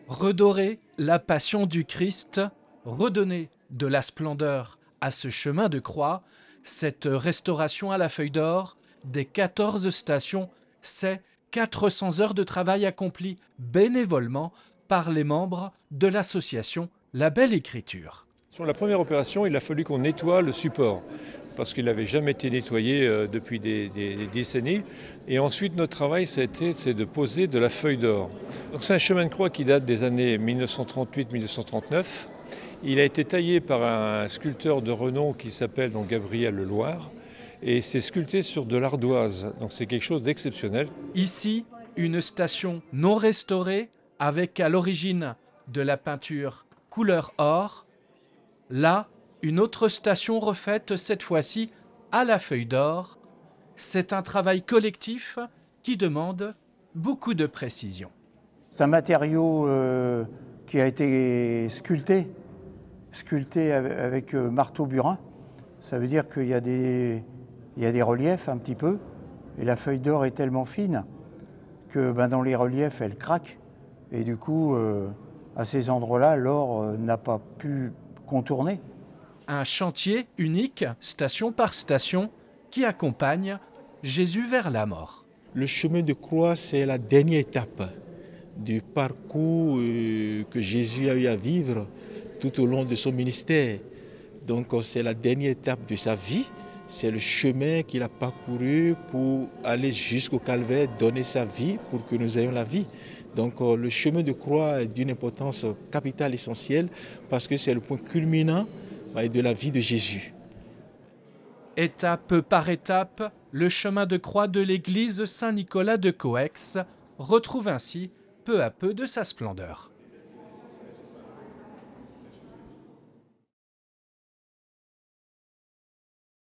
Redorer la passion du Christ, redonner de la splendeur à ce chemin de croix, cette restauration à la feuille d'or des 14 stations, c'est 400 heures de travail accomplies bénévolement par les membres de l'association La Belle Écriture. Sur la première opération, il a fallu qu'on nettoie le support parce qu'il n'avait jamais été nettoyé depuis des décennies. Et ensuite, notre travail, c'est de poser de la feuille d'or. Donc c'est un chemin de croix qui date des années 1938-1939. Il a été taillé par un sculpteur de renom qui s'appelle donc Gabriel Leloir. Et c'est sculpté sur de l'ardoise. Donc c'est quelque chose d'exceptionnel. Ici, une station non restaurée avec à l'origine de la peinture couleur or. Là, une autre station refaite, cette fois-ci à la feuille d'or. C'est un travail collectif qui demande beaucoup de précision. C'est un matériau qui a été sculpté avec marteau burin. Ça veut dire qu'il y a des reliefs un petit peu. Et la feuille d'or est tellement fine que dans les reliefs, elle craque. Et du coup, à ces endroits-là, l'or n'a pas pu contourner. Un chantier unique, station par station, qui accompagne Jésus vers la mort. Le chemin de croix, c'est la dernière étape du parcours que Jésus a eu à vivre tout au long de son ministère. Donc c'est la dernière étape de sa vie, c'est le chemin qu'il a parcouru pour aller jusqu'au calvaire, donner sa vie pour que nous ayons la vie. Donc le chemin de croix est d'une importance capitale, essentielle, parce que c'est le point culminant de la vie de Jésus. Étape par étape, le chemin de croix de l'église Saint-Nicolas de Coex retrouve ainsi peu à peu de sa splendeur.